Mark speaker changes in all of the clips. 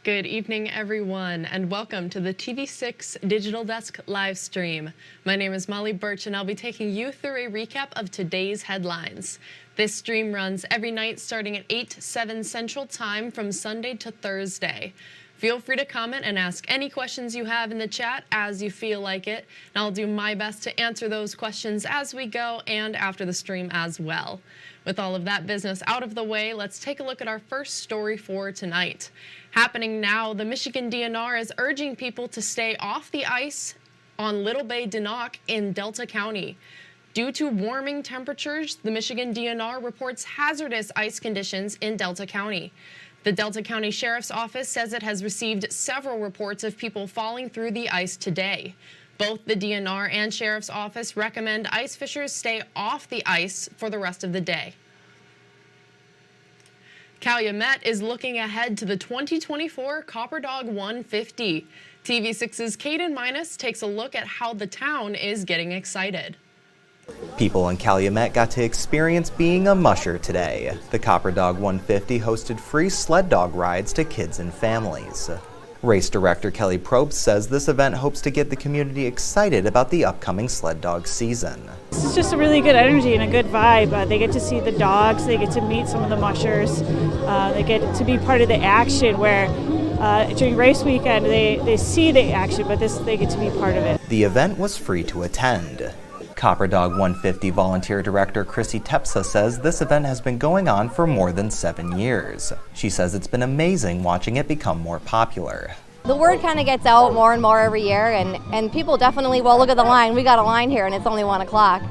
Speaker 1: Good evening, everyone, and welcome to the TV6 Digital Desk live stream. My name is Molly Birch, and I'll be taking you through a recap of today's headlines. This stream runs every night starting at 8/7 Central Time from Sunday to Thursday. Feel free to comment and ask any questions you have in the chat as you feel like it, and I'll do my best to answer those questions as we go and after the stream as well. With all of that business out of the way, let's take a look at our first story for tonight. Happening now, the Michigan DNR is urging people to stay off the ice on Little Bay Dinock in Delta County. Due to warming temperatures, the Michigan DNR reports hazardous ice conditions in Delta County. The Delta County Sheriff's Office says it has received several reports of people falling through the ice today. Both the DNR and Sheriff's Office recommend ice fishers stay off the ice for the rest of the day. Calumet is looking ahead to the 2024 Copper Dog 150. TV6's Caden Minus takes a look at how the town is getting excited.
Speaker 2: People in Calumet got to experience being a musher today. The Copper Dog 150 hosted free sled dog rides to kids and families. Race director Kelly Probst says this event hopes to get the community excited about the upcoming sled dog season.
Speaker 3: This is just a really good energy and a good vibe. They get to see the dogs, they get to meet some of the mushers, they get to be part of the action where during race weekend they see the action, but they get to be part of it.
Speaker 2: The event was free to attend. Copper Dog 150 volunteer director Chrissy Tepsa says this event has been going on for more than 7 years. She says it's been amazing watching it become more popular.
Speaker 4: The word kind of gets out more and more every year, and people definitely, well, look at the line. We got a line here and it's only 1 o'clock.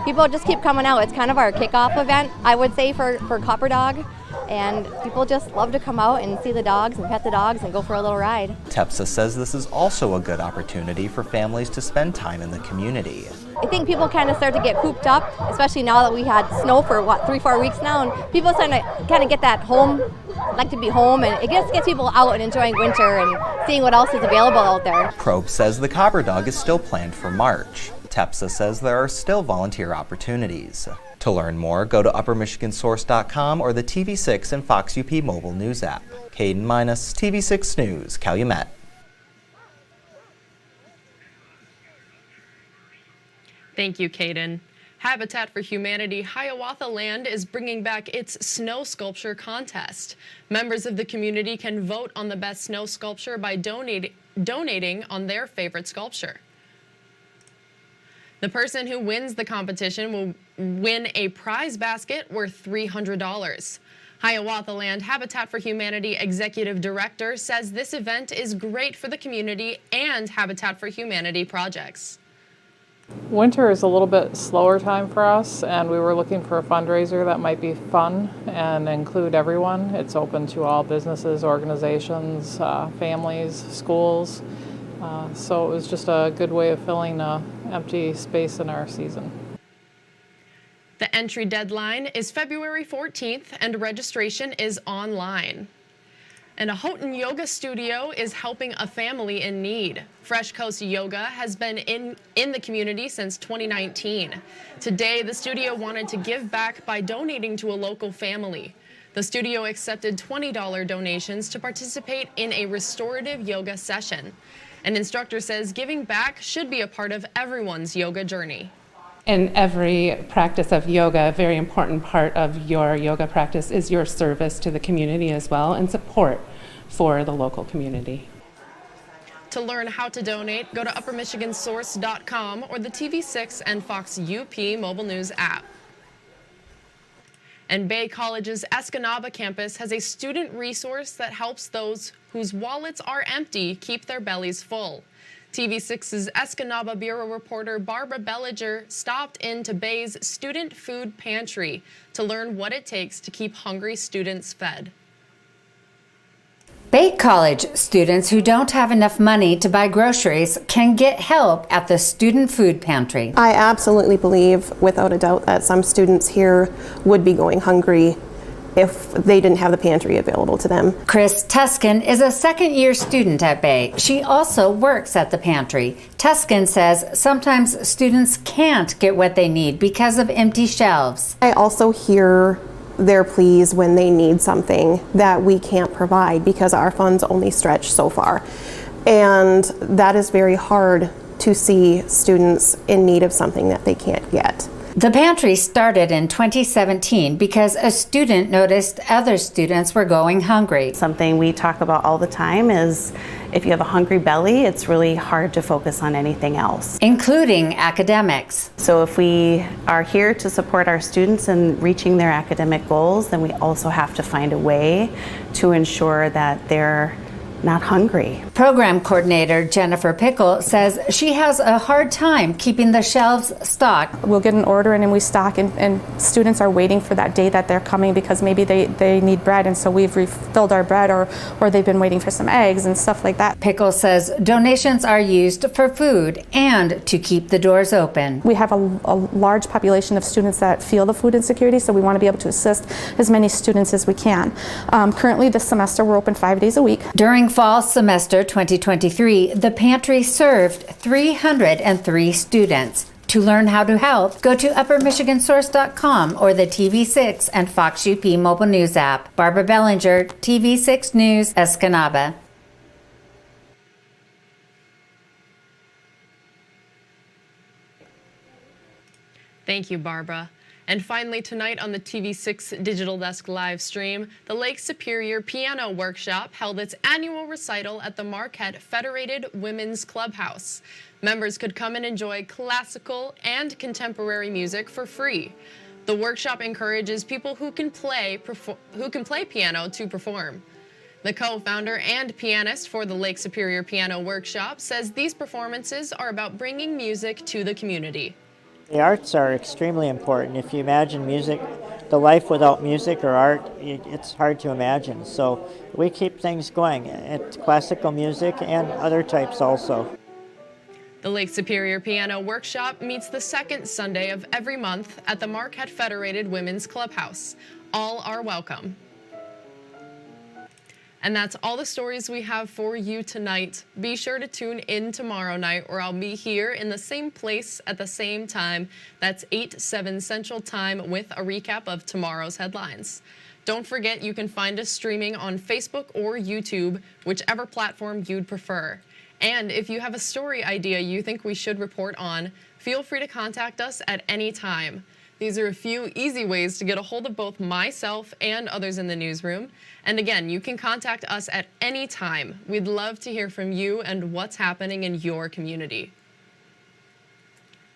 Speaker 4: People just keep coming out. It's kind of our kickoff event, I would say, for Copper Dog. And people just love to come out and see the dogs and pet the dogs and go for a little ride.
Speaker 2: Tepsa says this is also a good opportunity for families to spend time in the community.
Speaker 4: I think people kind of start to get cooped up, especially now that we had snow for 3-4 weeks now, and people start to kind of get that home, like to be home, and it just gets people out and enjoying winter and seeing what else is available out there.
Speaker 2: Probst says the Copper Dog is still planned for March. Tepsa says there are still volunteer opportunities. To learn more, go to uppermichigansource.com or the TV6 and Fox UP mobile news app. Caden Minus, TV6 News, Calumet.
Speaker 1: Thank you, Caden. Habitat for Humanity Hiawatha Land is bringing back its snow sculpture contest. Members of the community can vote on the best snow sculpture by donating on their favorite sculpture. The person who wins the competition will win a prize basket worth $300. Hiawatha Land Habitat for Humanity Executive Director says this event is great for the community and Habitat for Humanity projects.
Speaker 5: Winter is a little bit slower time for us, and we were looking for a fundraiser that might be fun and include everyone. It's open to all businesses, organizations, families, schools. So it was just a good way of filling an empty space in our season.
Speaker 1: The entry deadline is February 14th and registration is online. And a Houghton Yoga studio is helping a family in need. Fresh Coast Yoga has been in the community since 2019. Today, the studio wanted to give back by donating to a local family. The studio accepted $20 donations to participate in a restorative yoga session. An instructor says giving back should be a part of everyone's yoga journey.
Speaker 6: In every practice of yoga, a very important part of your yoga practice is your service to the community as well and support for the local community.
Speaker 1: To learn how to donate, go to uppermichigansource.com or the TV6 and Fox UP mobile news app. And Bay College's Escanaba campus has a student resource that helps those whose wallets are empty keep their bellies full. TV6's Escanaba Bureau reporter Barbara Bellinger stopped into Bay's Student Food Pantry to learn what it takes to keep hungry students fed.
Speaker 7: Bay College students who don't have enough money to buy groceries can get help at the Student Food Pantry.
Speaker 8: I absolutely believe, without a doubt, that some students here would be going hungry if they didn't have the pantry available to them.
Speaker 7: Chris Tuscan is a second-year student at Bay. She also works at the pantry. Tuscan says sometimes students can't get what they need because of empty shelves.
Speaker 8: I also hear their pleas when they need something that we can't provide because our funds only stretch so far. And that is very hard to see students in need of something that they can't get.
Speaker 7: The pantry started in 2017 because a student noticed other students were going hungry.
Speaker 9: Something we talk about all the time is if you have a hungry belly, it's really hard to focus on anything else,
Speaker 7: including academics.
Speaker 9: So if we are here to support our students in reaching their academic goals, then we also have to find a way to ensure that they're not hungry.
Speaker 7: Program coordinator Jennifer Pickle says she has a hard time keeping the shelves stocked.
Speaker 10: We'll get an order and we stock, and students are waiting for that day that they're coming because maybe they need bread, and so we've refilled our bread, or they've been waiting for some eggs and stuff like that.
Speaker 7: Pickle says donations are used for food and to keep the doors open.
Speaker 10: We have a large population of students that feel the food insecurity, so we want to be able to assist as many students as we can. Currently this semester we're open 5 days a week.
Speaker 7: During fall semester 2023, the pantry served 303 students. To learn how to help, go to uppermichigansource.com or the TV6 and Fox UP mobile news app. Barbara Bellinger, TV6 News, Escanaba.
Speaker 1: Thank you, Barbara. And finally, tonight on the TV6 Digital Desk live stream, the Lake Superior Piano Workshop held its annual recital at the Marquette Federated Women's Clubhouse. Members could come and enjoy classical and contemporary music for free. The workshop encourages people who can play piano to perform. The co-founder and pianist for the Lake Superior Piano Workshop says these performances are about bringing music to the community.
Speaker 11: The arts are extremely important. If you imagine music, the life without music or art, it's hard to imagine. So we keep things going. It's classical music and other types also.
Speaker 1: The Lake Superior Piano Workshop meets the second Sunday of every month at the Marquette Federated Women's Clubhouse. All are welcome. And that's all the stories we have for you tonight. Be sure to tune in tomorrow night, or I'll be here in the same place at the same time. That's 8/7 Central Time with a recap of tomorrow's headlines. Don't forget you can find us streaming on Facebook or YouTube, whichever platform you'd prefer. And if you have a story idea you think we should report on, feel free to contact us at any time. These are a few easy ways to get a hold of both myself and others in the newsroom. And again, you can contact us at any time. We'd love to hear from you and what's happening in your community.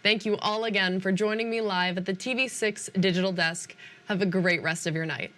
Speaker 1: Thank you all again for joining me live at the TV6 Digital Desk. Have a great rest of your night.